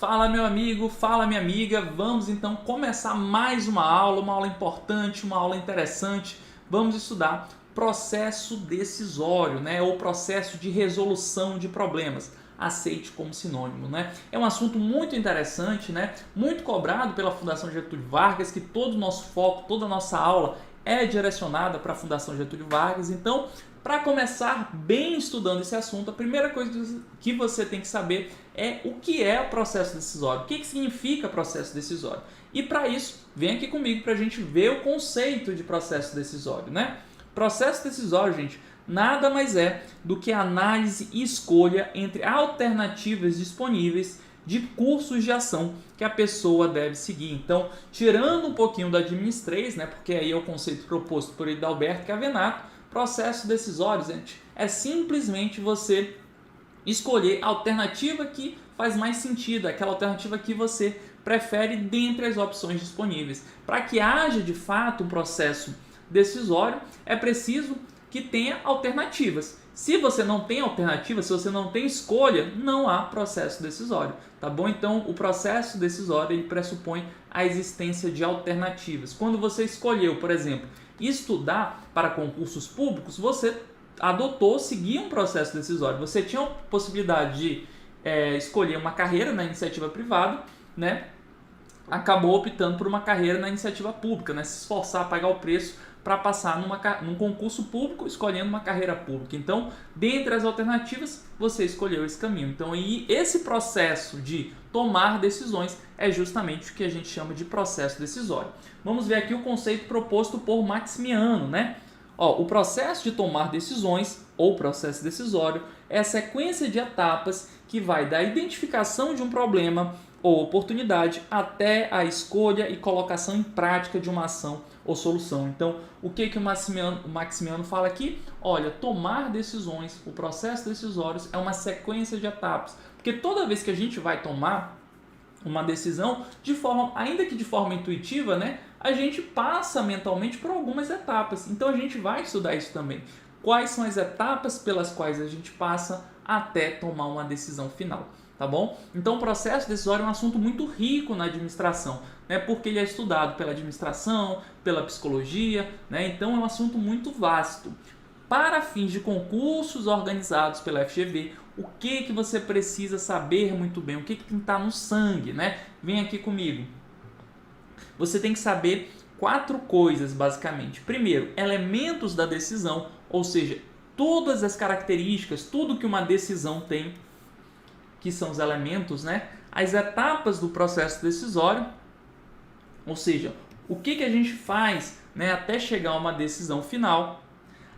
Fala meu amigo, fala minha amiga, vamos então começar mais uma aula importante, uma aula interessante. Vamos estudar processo decisório, né, ou processo de resolução de problemas. Aceite como sinônimo, né? É um assunto muito interessante, né? Muito cobrado pela Fundação Getúlio Vargas, que todo o nosso foco, toda a nossa aula é direcionada para a Fundação Getúlio Vargas. Então, para começar bem estudando esse assunto, a primeira coisa que você tem que saber é o que é o processo decisório, o que significa processo decisório. E para isso, vem aqui comigo para a gente ver o conceito de processo decisório, né? Processo decisório, gente, nada mais é do que a análise e escolha entre alternativas disponíveis de cursos de ação que a pessoa deve seguir. Então, tirando um pouquinho do Adminis3, né, porque aí é o conceito proposto por Hidalberto Cavenato, processo decisório, gente, é simplesmente você escolher a alternativa que faz mais sentido, aquela alternativa que você prefere dentre as opções disponíveis. Para que haja de fato um processo decisório, é preciso que tenha alternativas. Se você não tem alternativa, se você não tem escolha, não há processo decisório, tá bom? Então, o processo decisório ele pressupõe a existência de alternativas. Quando você escolheu, por exemplo, estudar para concursos públicos, você seguir um processo decisório. Você tinha a possibilidade de escolher uma carreira na iniciativa privada, né? Acabou optando por uma carreira na iniciativa pública, né? Se esforçar a pagar o preço para passar num concurso público, escolhendo uma carreira pública. Então, dentre as alternativas, você escolheu esse caminho. Então, e esse processo de tomar decisões é justamente o que a gente chama de processo decisório. Vamos ver aqui o conceito proposto por Maximiano, né? O processo de tomar decisões, ou processo decisório, é a sequência de etapas que vai da identificação de um problema ou oportunidade até a escolha e colocação em prática de uma ação ou solução. Então, o que o Maximiano fala aqui? Olha, tomar decisões, o processo decisório é uma sequência de etapas, porque toda vez que a gente vai tomar uma decisão, ainda que de forma intuitiva, né, a gente passa mentalmente por algumas etapas. Então, a gente vai estudar isso também. Quais são as etapas pelas quais a gente passa até tomar uma decisão final. Tá bom? Então, o processo decisório é um assunto muito rico na administração, né? Porque ele é estudado pela administração, pela psicologia, né? Então, é um assunto muito vasto. Para fins de concursos organizados pela FGV, o que você precisa saber muito bem? O que está no sangue, né? Vem aqui comigo. Você tem que saber 4 coisas, basicamente. Primeiro, elementos da decisão, ou seja, todas as características, tudo que uma decisão tem, que são os elementos, né? As etapas do processo decisório, ou seja, o que a gente faz, né, até chegar a uma decisão final,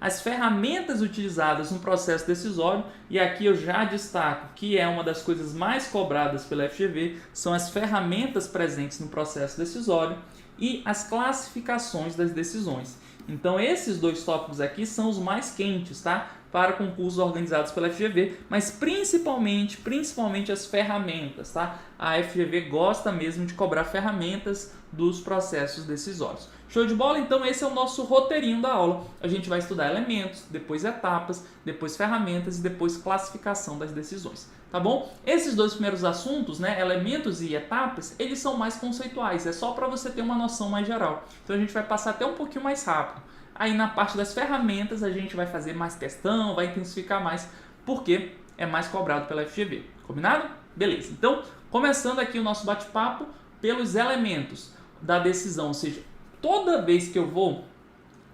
as ferramentas utilizadas no processo decisório, e aqui eu já destaco que é uma das coisas mais cobradas pela FGV, são as ferramentas presentes no processo decisório e as classificações das decisões. Então, esses 2 tópicos aqui são os mais quentes, tá? Para concursos organizados pela FGV, mas principalmente as ferramentas, tá? A FGV gosta mesmo de cobrar ferramentas dos processos decisórios. Show de bola? Então, esse é o nosso roteirinho da aula. A gente vai estudar elementos, depois etapas, depois ferramentas e depois classificação das decisões. Tá bom? Esses 2 primeiros assuntos, né, elementos e etapas, eles são mais conceituais, é só para você ter uma noção mais geral. Então a gente vai passar até um pouquinho mais rápido. Aí na parte das ferramentas a gente vai fazer mais questão, vai intensificar mais, porque é mais cobrado pela FGV. Combinado? Beleza. Então, começando aqui o nosso bate-papo pelos elementos da decisão, ou seja, toda vez que eu vou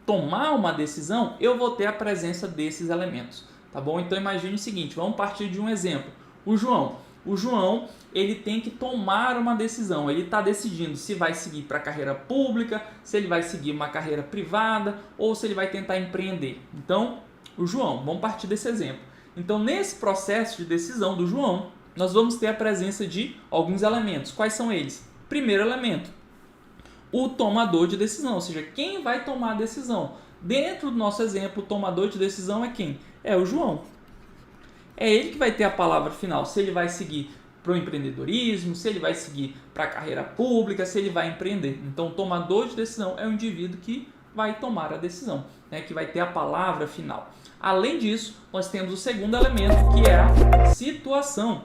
tomar uma decisão, eu vou ter a presença desses elementos. Tá bom? Então imagine o seguinte, vamos partir de um exemplo. O João, ele tem que tomar uma decisão. Ele está decidindo se vai seguir para a carreira pública, se ele vai seguir uma carreira privada ou se ele vai tentar empreender. Então, o João, vamos partir desse exemplo. Então, nesse processo de decisão do João, nós vamos ter a presença de alguns elementos. Quais são eles? Primeiro elemento, o tomador de decisão, ou seja, quem vai tomar a decisão. Dentro do nosso exemplo, o tomador de decisão é quem? É o João. É ele que vai ter a palavra final, se ele vai seguir para o empreendedorismo, se ele vai seguir para a carreira pública, se ele vai empreender. Então, o tomador de decisão é o indivíduo que vai tomar a decisão, né, que vai ter a palavra final. Além disso, nós temos o segundo elemento, que é a situação.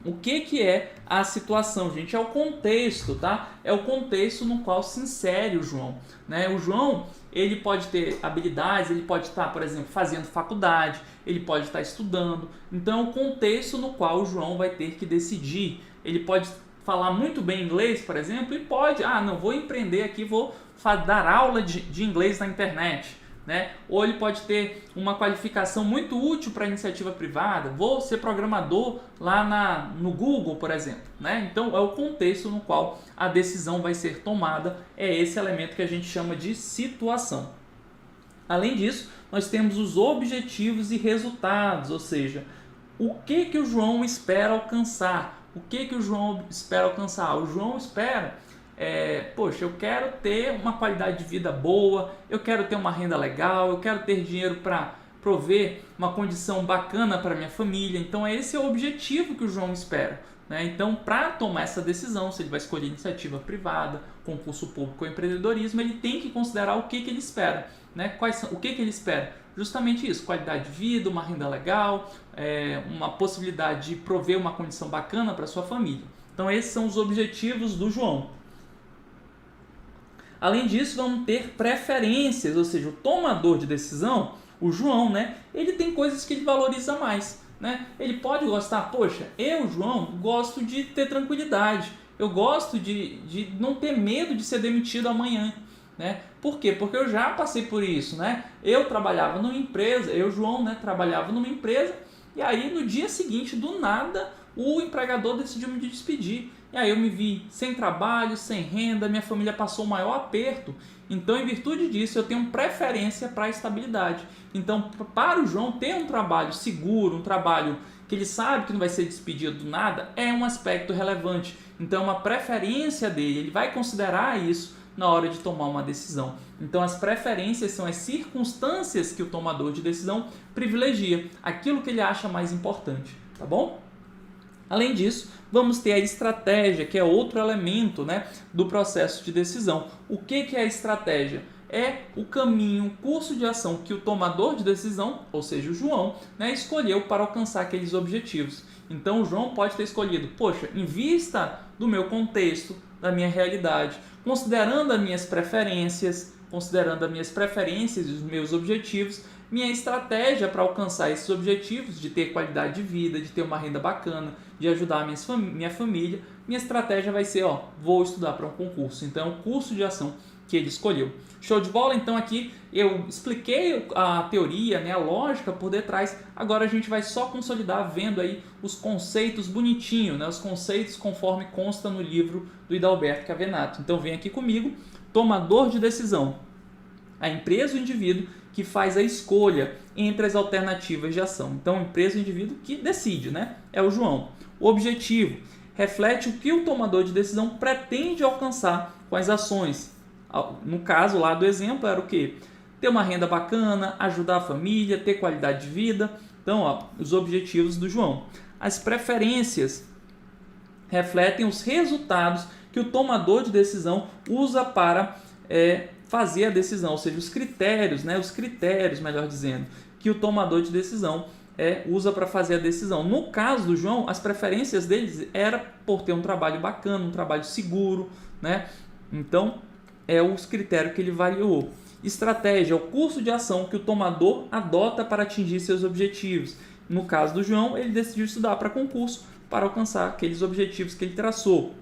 O que é a situação, gente? É o contexto, tá? É o contexto no qual se insere o João, né? O João, ele pode ter habilidades, ele pode estar, por exemplo, fazendo faculdade, ele pode estar estudando. Então, é o contexto no qual o João vai ter que decidir. Ele pode falar muito bem inglês, por exemplo, e pode, não, vou empreender aqui, vou dar aula de inglês na internet. Né? Ou ele pode ter uma qualificação muito útil para a iniciativa privada, vou ser programador lá no Google, por exemplo. Né? Então é o contexto no qual a decisão vai ser tomada, é esse elemento que a gente chama de situação. Além disso, nós temos os objetivos e resultados, ou seja, o que o João espera alcançar? O que o João espera alcançar? O João espera... poxa, eu quero ter uma qualidade de vida boa, eu quero ter uma renda legal, eu quero ter dinheiro para prover uma condição bacana para minha família. Então esse é o objetivo que o João espera. Né? Então, para tomar essa decisão, se ele vai escolher iniciativa privada, concurso público ou empreendedorismo, ele tem que considerar o que ele espera. Né? O que ele espera? Justamente isso, qualidade de vida, uma renda legal, uma possibilidade de prover uma condição bacana para sua família. Então esses são os objetivos do João. Além disso, vamos ter preferências, ou seja, o tomador de decisão, o João, né, ele tem coisas que ele valoriza mais. Né? Ele pode gostar, poxa, eu, João, gosto de ter tranquilidade, eu gosto de não ter medo de ser demitido amanhã. Né? Por quê? Porque eu já passei por isso. Né? Eu trabalhava numa empresa, eu, João, né, trabalhava numa empresa, e aí no dia seguinte, do nada, o empregador decidiu me despedir. E aí eu me vi sem trabalho, sem renda, minha família passou o maior aperto. Então, em virtude disso, eu tenho preferência para a estabilidade. Então, para o João, ter um trabalho seguro, um trabalho que ele sabe que não vai ser despedido do nada, é um aspecto relevante. Então, é uma preferência dele, ele vai considerar isso na hora de tomar uma decisão. Então, as preferências são as circunstâncias que o tomador de decisão privilegia, aquilo que ele acha mais importante, tá bom? Além disso, vamos ter a estratégia, que é outro elemento, né, do processo de decisão. O que é a estratégia? É o caminho, o curso de ação que o tomador de decisão, ou seja, o João, né, escolheu para alcançar aqueles objetivos. Então, o João pode ter escolhido, poxa, em vista do meu contexto, da minha realidade, considerando as minhas preferências e os meus objetivos, minha estratégia para alcançar esses objetivos, de ter qualidade de vida, de ter uma renda bacana, de ajudar minha família, minha estratégia vai ser, vou estudar para um concurso. Então, é o curso de ação que ele escolheu. Show de bola? Então, aqui eu expliquei a teoria, né, a lógica por detrás. Agora a gente vai só consolidar vendo aí os conceitos bonitinho, né, os conceitos conforme consta no livro do Hidalberto Cavenato. Então, vem aqui comigo. Tomador de decisão. A empresa ou indivíduo que faz a escolha entre as alternativas de ação. Então, a empresa ou indivíduo que decide, né? É o João. O objetivo reflete o que o tomador de decisão pretende alcançar com as ações. No caso lá do exemplo, era o quê? Ter uma renda bacana, ajudar a família, ter qualidade de vida. Então, os objetivos do João. As preferências refletem os resultados que o tomador de decisão usa para fazer a decisão, ou seja, os critérios, melhor dizendo, que o tomador de decisão usa para fazer a decisão. No caso do João, as preferências deles era por ter um trabalho bacana, um trabalho seguro, né? Então, é os critérios que ele avaliou. Estratégia, o curso de ação que o tomador adota para atingir seus objetivos. No caso do João, ele decidiu estudar para concurso para alcançar aqueles objetivos que ele traçou.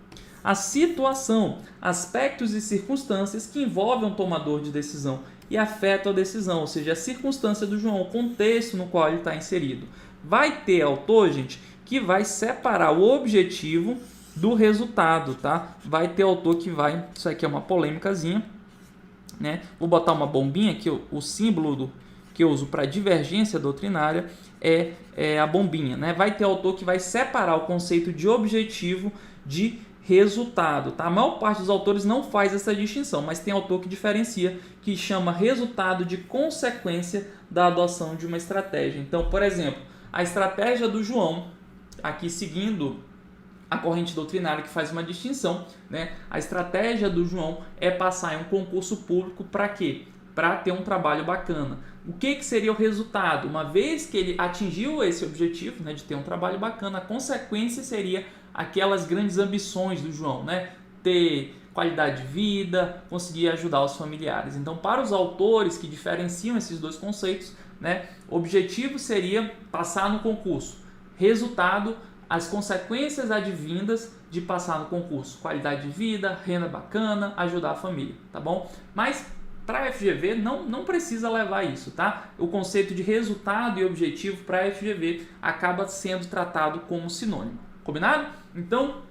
A situação, aspectos e circunstâncias que envolvem o tomador de decisão e afetam a decisão, ou seja, a circunstância do João, o contexto no qual ele está inserido. Vai ter autor, gente, que vai separar o objetivo do resultado, tá? Vai ter autor que vai... Isso aqui é uma polêmicazinha, né? Vou botar uma bombinha aqui, o símbolo que eu uso para divergência doutrinária é a bombinha, né? Vai ter autor que vai separar o conceito de objetivo de resultado, tá? A maior parte dos autores não faz essa distinção, mas tem autor que diferencia, que chama resultado de consequência da adoção de uma estratégia. Então, por exemplo, a estratégia do João, aqui seguindo a corrente doutrinária que faz uma distinção, né? A estratégia do João é passar em um concurso público para quê? para ter um trabalho bacana. O que seria o resultado? Uma vez que ele atingiu esse objetivo, né, de ter um trabalho bacana, a consequência seria aquelas grandes ambições do João, né? Ter qualidade de vida, conseguir ajudar os familiares. Então, para os autores que diferenciam esses dois conceitos, né, o objetivo seria passar no concurso. Resultado, as consequências advindas de passar no concurso. Qualidade de vida, renda bacana, ajudar a família, tá bom? Mas para a FGV não precisa levar isso, tá? O conceito de resultado e objetivo para a FGV acaba sendo tratado como sinônimo. Combinado? Então,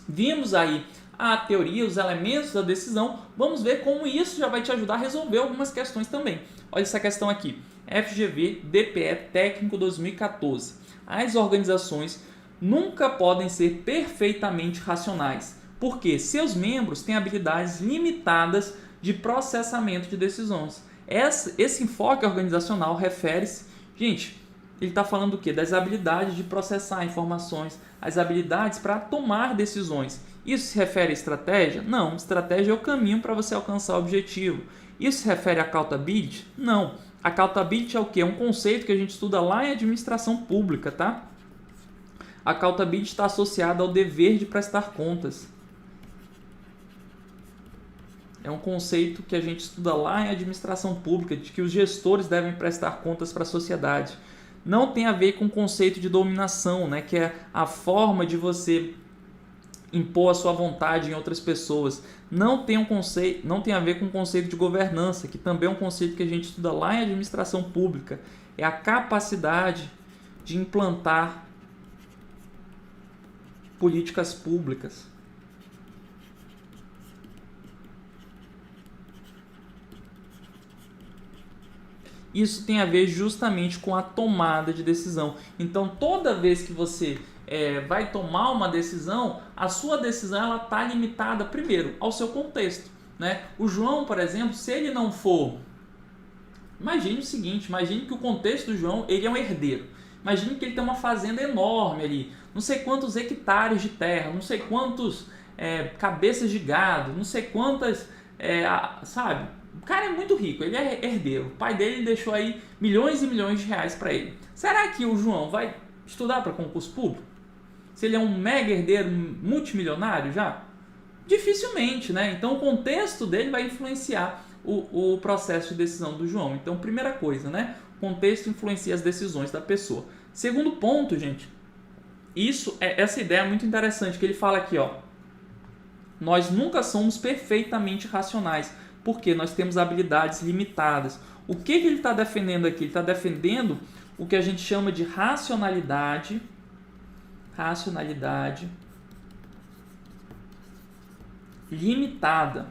vimos aí a teoria, os elementos da decisão. Vamos ver como isso já vai te ajudar a resolver algumas questões também. Olha essa questão aqui. FGV DPE Técnico 2014. As organizações nunca podem ser perfeitamente racionais, porque seus membros têm habilidades limitadas de processamento de decisões. Esse enfoque organizacional refere-se, gente, ele está falando do quê? Das habilidades de processar informações, as habilidades para tomar decisões. Isso se refere à estratégia? Não, estratégia é o caminho para você alcançar o objetivo. Isso se refere a accountability? Não. Accountability é o quê? É um conceito que a gente estuda lá em administração pública, tá? Accountability está associado ao dever de prestar contas. É um conceito que a gente estuda lá em administração pública, de que os gestores devem prestar contas para a sociedade. Não tem a ver com o conceito de dominação, né, que é a forma de você impor a sua vontade em outras pessoas. Não tem a ver com o conceito de governança, que também é um conceito que a gente estuda lá em administração pública. É a capacidade de implantar políticas públicas. Isso tem a ver justamente com a tomada de decisão. Então, toda vez que você vai tomar uma decisão, a sua decisão está limitada, primeiro, ao seu contexto, né? O João, por exemplo, se ele não for... Imagine o seguinte, imagine que o contexto do João, ele é um herdeiro. Imagine que ele tem uma fazenda enorme ali, não sei quantos hectares de terra, não sei quantos cabeças de gado, não sei quantas, sabe? O cara é muito rico, ele é herdeiro. O pai dele deixou aí milhões e milhões de reais para ele. Será que o João vai estudar para concurso público? Se ele é um mega herdeiro multimilionário já? Dificilmente, né? Então o contexto dele vai influenciar o processo de decisão do João. Então, primeira coisa, né? O contexto influencia as decisões da pessoa. Segundo ponto, gente, essa ideia é muito interessante, que ele fala aqui, ó. Nós nunca somos perfeitamente racionais, porque nós temos habilidades limitadas. O que ele está defendendo aqui? Ele está defendendo o que a gente chama de racionalidade limitada.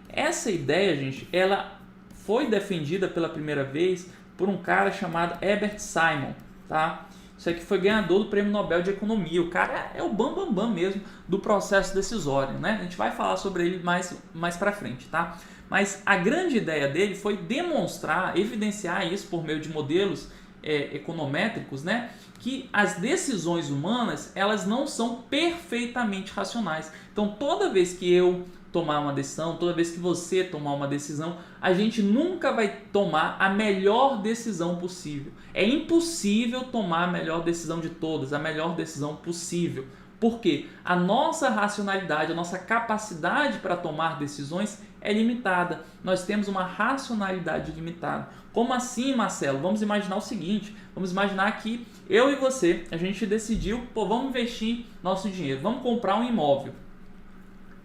Essa ideia, gente, ela foi defendida pela primeira vez por um cara chamado Herbert Simon, tá? Isso aqui foi ganhador do Prêmio Nobel de Economia. O cara é o bambambam mesmo do processo decisório, né? A gente vai falar sobre ele mais pra frente, tá? Mas a grande ideia dele foi demonstrar, evidenciar isso por meio de modelos econométricos, né? Que as decisões humanas, elas não são perfeitamente racionais. Então, toda vez que eu tomar uma decisão, toda vez que você tomar uma decisão, a gente nunca vai tomar a melhor decisão possível. É impossível tomar a melhor decisão de todas, a melhor decisão possível. Por quê? A nossa racionalidade, a nossa capacidade para tomar decisões é limitada. Nós temos uma racionalidade limitada. Como assim, Marcelo? Vamos imaginar o seguinte, vamos imaginar que eu e você, a gente decidiu, vamos investir nosso dinheiro, vamos comprar um imóvel.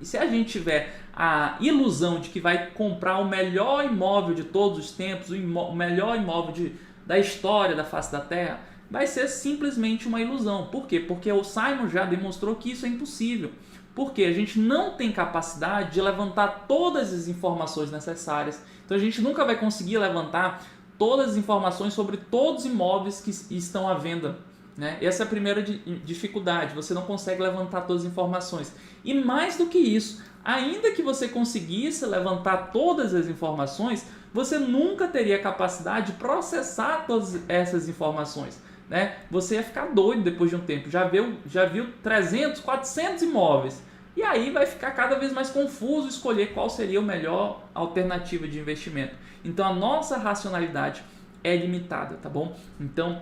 E se a gente tiver a ilusão de que vai comprar o melhor imóvel de todos os tempos, o melhor imóvel da história da face da Terra, vai ser simplesmente uma ilusão. Por quê? Porque o Simon já demonstrou que isso é impossível. Porque a gente não tem capacidade de levantar todas as informações necessárias. Então a gente nunca vai conseguir levantar todas as informações sobre todos os imóveis que estão à venda, né? Essa é a primeira dificuldade, você não consegue levantar todas as informações. E mais do que isso, ainda que você conseguisse levantar todas as informações, você nunca teria capacidade de processar todas essas informações, né? Você ia ficar doido depois de um tempo. Já viu 300, 400 imóveis, E aí vai ficar cada vez mais confuso escolher qual seria a melhor alternativa de investimento. Então a nossa racionalidade é limitada, tá bom? Então,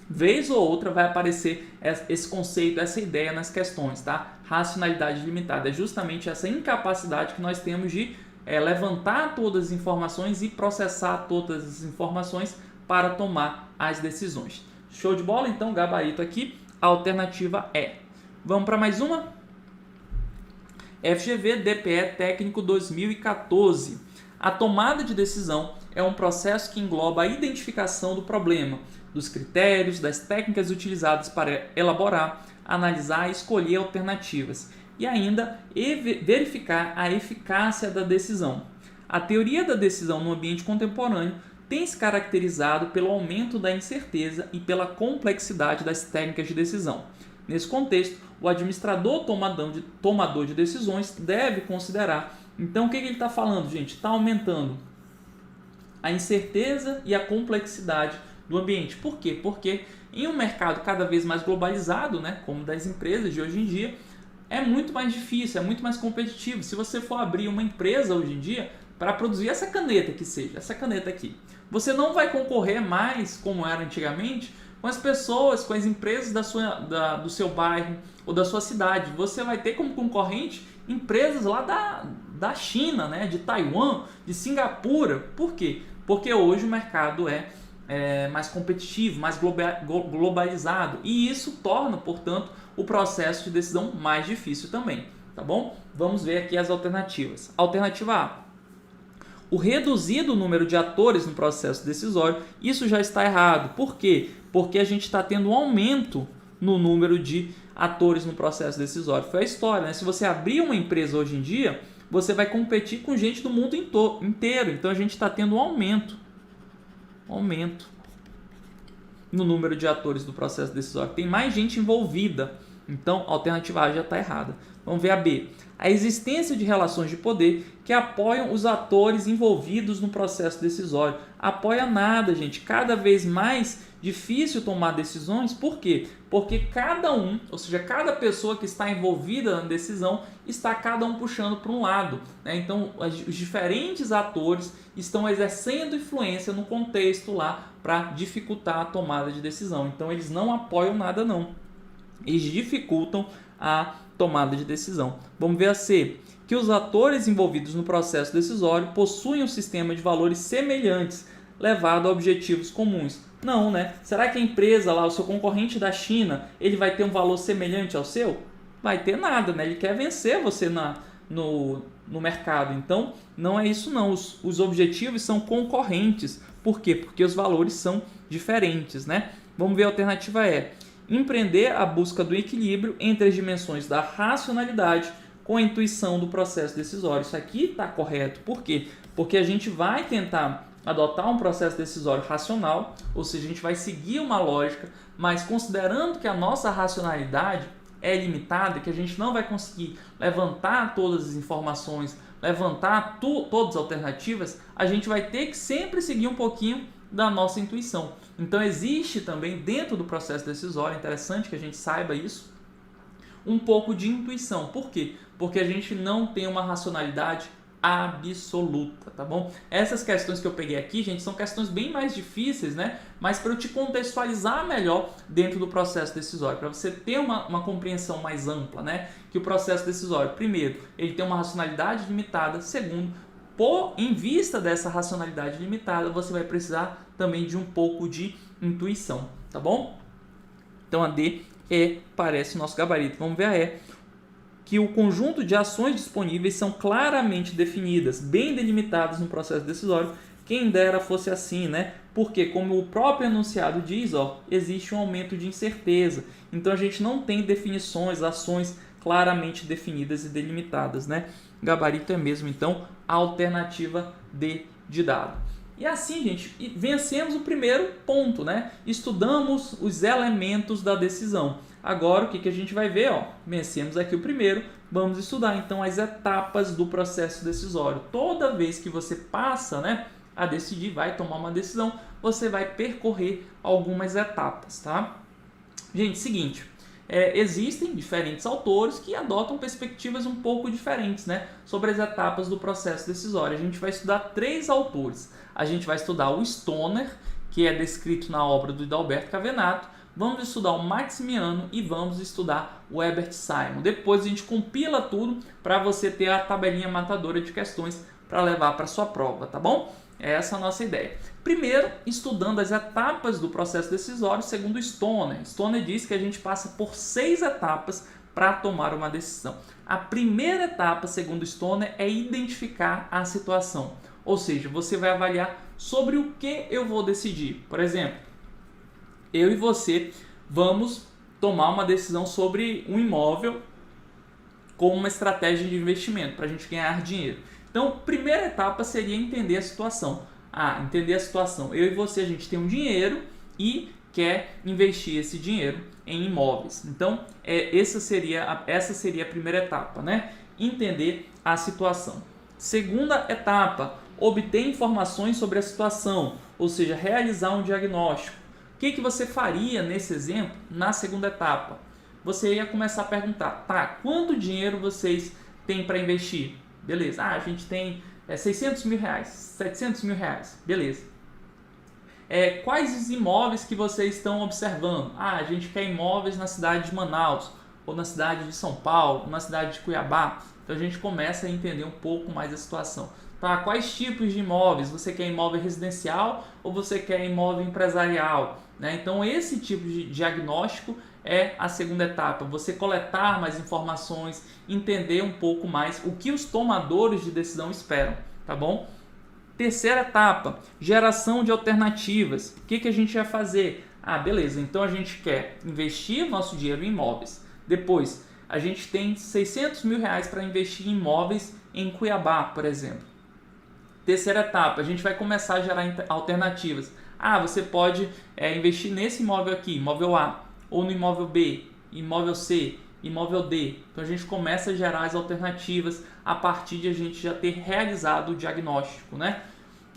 vez ou outra vai aparecer esse conceito, essa ideia nas questões, tá? Racionalidade limitada é justamente essa incapacidade que nós temos de levantar todas as informações e processar todas as informações para tomar as decisões. Show de bola? Então, gabarito aqui, a alternativa é. Vamos para mais uma? FGV DPE Técnico 2014. A tomada de decisão é um processo que engloba a identificação do problema, dos critérios, das técnicas utilizadas para elaborar, analisar e escolher alternativas, e ainda verificar a eficácia da decisão. A teoria da decisão no ambiente contemporâneo tem se caracterizado pelo aumento da incerteza e pela complexidade das técnicas de decisão. Nesse contexto, o administrador tomador de decisões deve considerar. Então, o que ele está falando, gente? Está aumentando a incerteza e a complexidade do ambiente. Por quê? Porque em um mercado cada vez mais globalizado, né, como das empresas de hoje em dia, é muito mais difícil, é muito mais competitivo. Se você for abrir uma empresa hoje em dia para produzir essa caneta que seja, essa caneta aqui, você não vai concorrer mais, como era antigamente, com as pessoas, com as empresas do seu bairro ou da sua cidade. Você vai ter como concorrente empresas lá da China, né, de Taiwan, de Singapura. Por quê? Porque hoje o mercado é mais competitivo, mais globalizado, e isso torna, portanto, o processo de decisão mais difícil também, tá bom? Vamos ver aqui as alternativas. Alternativa A: o reduzido número de atores no processo decisório. Isso já está errado. Por quê? Porque a gente está tendo um aumento no número de atores no processo decisório. Foi a história, né? Se você abrir uma empresa hoje em dia, você vai competir com gente do mundo inteiro. Então a gente está tendo um aumento no número de atores do processo decisório. Tem mais gente envolvida. Então a alternativa A já está errada. Vamos ver a B: a existência de relações de poder que apoiam os atores envolvidos no processo decisório. Apoia nada, gente. Cada vez mais difícil tomar decisões. Por quê? Porque cada um, ou seja, cada pessoa que está envolvida na decisão, está cada um puxando para um lado, né? Então, os diferentes atores estão exercendo influência no contexto lá para dificultar a tomada de decisão. Então, eles não apoiam nada, não. Eles dificultam a tomada de decisão. Vamos ver a C: que os atores envolvidos no processo decisório possuem um sistema de valores semelhantes, levado a objetivos comuns. Não, né? Será que a empresa lá, o seu concorrente da China, ele vai ter um valor semelhante ao seu? Vai ter nada, né? Ele quer vencer você no mercado. Então, não é isso não. Os objetivos são concorrentes. Por quê? Porque os valores são diferentes, né? Vamos ver a alternativa E: empreender a busca do equilíbrio entre as dimensões da racionalidade com a intuição do processo decisório. Isso aqui está correto. Por quê? Porque a gente vai tentar adotar um processo decisório racional, ou seja, a gente vai seguir uma lógica, mas considerando que a nossa racionalidade é limitada, que a gente não vai conseguir levantar todas as informações, levantar todas as alternativas, a gente vai ter que sempre seguir um pouquinho da nossa intuição. Então existe também dentro do processo decisório, é interessante que a gente saiba isso, um pouco de intuição. Por quê? Porque a gente não tem uma racionalidade absoluta, tá bom? Essas questões que eu peguei aqui, gente, são questões bem mais difíceis, né? Mas para eu te contextualizar melhor dentro do processo decisório, para você ter uma compreensão mais ampla, né? Que o processo decisório, primeiro, ele tem uma racionalidade limitada. Segundo, em vista dessa racionalidade limitada, você vai precisar também de um pouco de intuição, tá bom? Então a D parece o nosso gabarito. Vamos ver a E: que o conjunto de ações disponíveis são claramente definidas, bem delimitadas no processo decisório. Quem dera fosse assim, né? Porque, como o próprio enunciado diz, existe um aumento de incerteza. Então a gente não tem definições, ações claramente definidas e delimitadas, né? Gabarito é mesmo, então, a alternativa D de dado. E assim, gente, vencemos o primeiro ponto, né? Estudamos os elementos da decisão. Agora, o que a gente vai ver? Vencemos aqui o primeiro, vamos estudar então as etapas do processo decisório. Toda vez que você passa, né, a decidir, vai tomar uma decisão, você vai percorrer algumas etapas, tá? Gente, seguinte, existem diferentes autores que adotam perspectivas um pouco diferentes, né, sobre as etapas do processo decisório. A gente vai estudar 3 autores. A gente vai estudar o Stoner, que é descrito na obra do Hidalberto Cavenato, vamos estudar o Maximiano e vamos estudar o Herbert Simon. Depois a gente compila tudo para você ter a tabelinha matadora de questões para levar para sua prova, tá bom? Essa é a nossa ideia. Primeiro, estudando as etapas do processo decisório segundo Stoner. Stoner diz que a gente passa por 6 etapas para tomar uma decisão. A primeira etapa, segundo Stoner, é identificar a situação. Ou seja, você vai avaliar sobre o que eu vou decidir. Por exemplo, eu e você vamos tomar uma decisão sobre um imóvel como uma estratégia de investimento para a gente ganhar dinheiro. Então, primeira etapa seria entender a situação. Entender a situação. Eu e você, a gente tem um dinheiro e quer investir esse dinheiro em imóveis. Então, essa seria a primeira etapa, né? Entender a situação. Segunda etapa, obter informações sobre a situação, ou seja, realizar um diagnóstico. O que você faria nesse exemplo na segunda etapa? Você ia começar a perguntar, quanto dinheiro vocês têm para investir? Beleza, a gente tem 600 mil reais, 700 mil reais, beleza. Quais os imóveis que vocês estão observando? A gente quer imóveis na cidade de Manaus, ou na cidade de São Paulo, ou na cidade de Cuiabá. Então a gente começa a entender um pouco mais a situação. Quais tipos de imóveis? Você quer imóvel residencial ou você quer imóvel empresarial? Né? Então esse tipo de diagnóstico é a segunda etapa. Você coletar mais informações, entender um pouco mais o que os tomadores de decisão esperam, tá bom? Terceira etapa, geração de alternativas. O que a gente vai fazer? Beleza, então a gente quer investir o nosso dinheiro em imóveis. Depois, a gente tem 600 mil reais para investir em imóveis em Cuiabá, por exemplo. Terceira etapa, a gente vai começar a gerar alternativas. Você pode investir nesse imóvel aqui, imóvel A, ou no imóvel B, imóvel C, imóvel D. Então a gente começa a gerar as alternativas a partir de a gente já ter realizado o diagnóstico, né?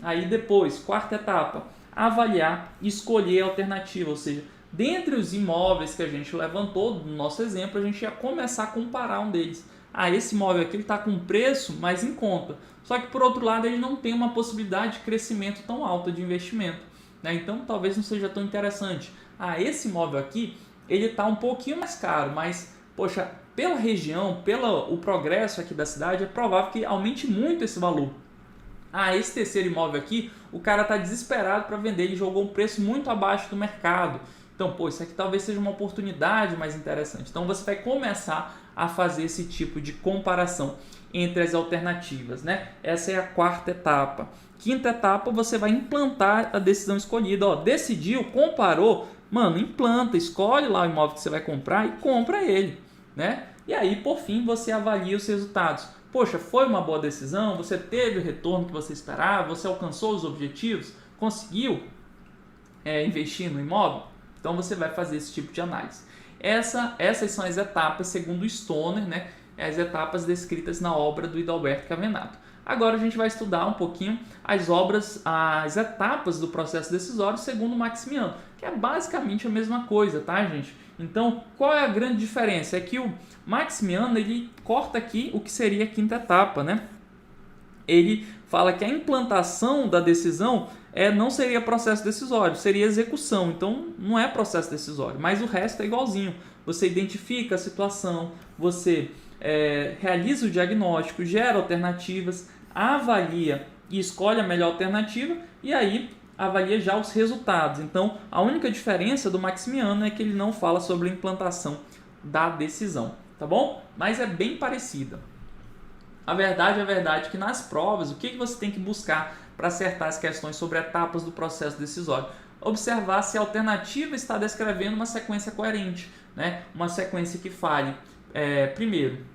Aí depois, quarta etapa, avaliar e escolher a alternativa, ou seja, dentre os imóveis que a gente levantou no nosso exemplo, a gente ia começar a comparar um deles. Esse imóvel aqui está com preço mais em conta, só que por outro lado ele não tem uma possibilidade de crescimento tão alta de investimento, né? Então talvez não seja tão interessante. Esse imóvel aqui, ele está um pouquinho mais caro, mas, poxa, pela região, pelo progresso aqui da cidade, é provável que aumente muito esse valor. Esse terceiro imóvel aqui, o cara está desesperado para vender, ele jogou um preço muito abaixo do mercado. Então, isso aqui talvez seja uma oportunidade mais interessante. Então, você vai começar a fazer esse tipo de comparação entre as alternativas, né? Essa é a quarta etapa. Quinta etapa, você vai implantar a decisão escolhida. Decidiu, comparou, implanta, escolhe lá o imóvel que você vai comprar e compra ele, né? E aí, por fim, você avalia os resultados. Poxa, foi uma boa decisão? Você teve o retorno que você esperava? Você alcançou os objetivos? Conseguiu investir no imóvel? Então você vai fazer esse tipo de análise. Essas são as etapas segundo o Stoner, né? As etapas descritas na obra do Hidalberto Cavenato. Agora a gente vai estudar um pouquinho as etapas do processo decisório segundo o Maximiano, que é basicamente a mesma coisa, tá, gente? Então, qual é a grande diferença? É que o Maximiano, ele corta aqui o que seria a quinta etapa, né? Ele fala que a implantação da decisão não seria processo decisório, seria execução. Então, não é processo decisório, mas o resto é igualzinho. Você identifica a situação, você realiza o diagnóstico, gera alternativas, avalia e escolhe a melhor alternativa e aí avalia já os resultados. Então, a única diferença do Maximiano é que ele não fala sobre a implantação da decisão, tá bom? Mas é bem parecida. A verdade é que nas provas, o que você tem que buscar para acertar as questões sobre etapas do processo decisório? Observar se a alternativa está descrevendo uma sequência coerente, né? Uma sequência que fale, primeiro,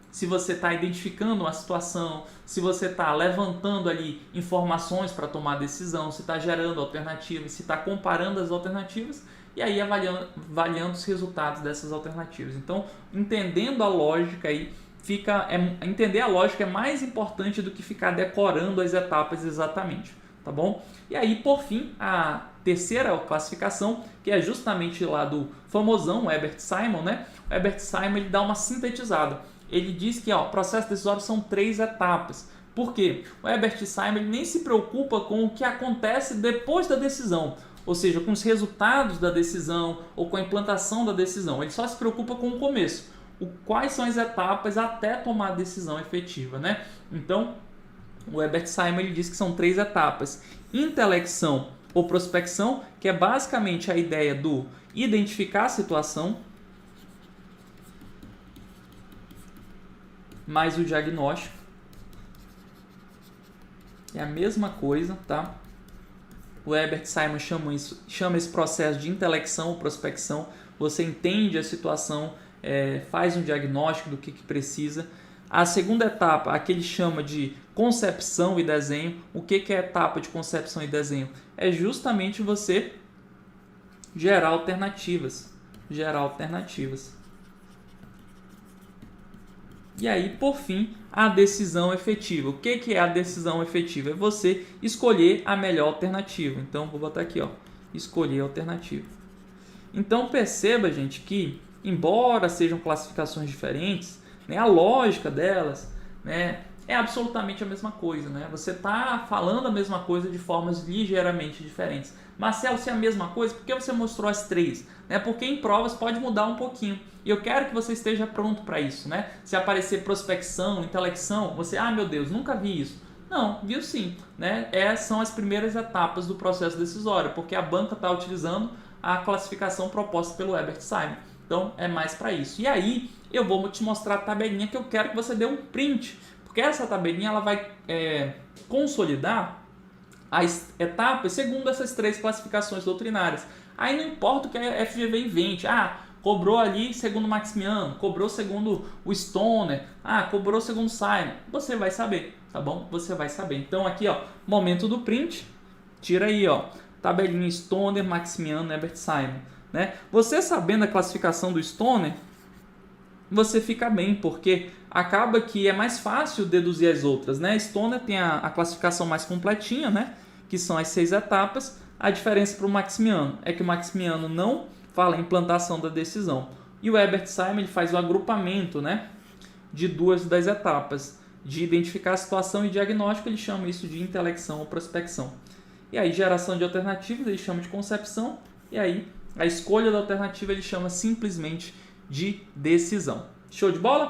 se você está identificando uma situação, se você está levantando ali informações para tomar decisão, se está gerando alternativas, se está comparando as alternativas e aí avaliando os resultados dessas alternativas. Então, entendendo a lógica aí, entender a lógica é mais importante do que ficar decorando as etapas exatamente, tá bom? E aí, por fim, a terceira classificação, que é justamente lá do famosão Herbert Simon, né? O Herbert Simon ele dá uma sintetizada. Ele diz que o processo decisório são 3 etapas. Por quê? O Herbert Simon ele nem se preocupa com o que acontece depois da decisão, ou seja, com os resultados da decisão ou com a implantação da decisão. Ele só se preocupa com o começo, quais são as etapas até tomar a decisão efetiva, né? Então, o Herbert Simon ele diz que são 3 etapas: intelecção ou prospecção, que é basicamente a ideia do identificar a situação, mais o diagnóstico. É a mesma coisa, tá? O Herbert Simon chama esse processo de intelecção ou prospecção. Você entende a situação, faz um diagnóstico do que precisa. A segunda etapa, a que ele chama de concepção e desenho. O que é a etapa de concepção e desenho? É justamente você gerar alternativas. E aí, por fim, a decisão efetiva. O que é a decisão efetiva? É você escolher a melhor alternativa. Então, vou botar aqui, escolher a alternativa. Então, perceba, gente, que, embora sejam classificações diferentes, né, a lógica delas, né, é absolutamente a mesma coisa. Né? Você está falando a mesma coisa de formas ligeiramente diferentes. Marcelo, se é a mesma coisa, por que você mostrou as 3? Né? Porque em provas pode mudar um pouquinho. E eu quero que você esteja pronto para isso. Né? Se aparecer prospecção, intelecção, você, meu Deus, nunca vi isso. Não, viu sim. Né? São as primeiras etapas do processo decisório, porque a banca está utilizando a classificação proposta pelo Herbert Simon. Então, é mais para isso. E aí, eu vou te mostrar a tabelinha que eu quero que você dê um print, porque essa tabelinha ela vai consolidar as etapas segundo essas 3 classificações doutrinárias. Aí não importa o que a FGV invente. Cobrou ali segundo Maximiano, cobrou segundo o Stoner, cobrou segundo Simon. Você vai saber, tá bom? Você vai saber. Então aqui, momento do print, tira aí, tabelinha Stoner, Maximiano, Herbert Simon. Né? Você sabendo a classificação do Stoner, você fica bem, porque acaba que é mais fácil deduzir as outras. Né? Stoner tem a classificação mais completinha, né? Que são as 6 etapas. A diferença para o Maximiano é que o Maximiano não fala em implantação da decisão. E o Herbert Simon ele faz o agrupamento, né, de 2 das etapas, de identificar a situação e diagnóstico. Ele chama isso de intelecção ou prospecção. E aí, geração de alternativas ele chama de concepção. E aí, a escolha da alternativa ele chama simplesmente de decisão. Show de bola?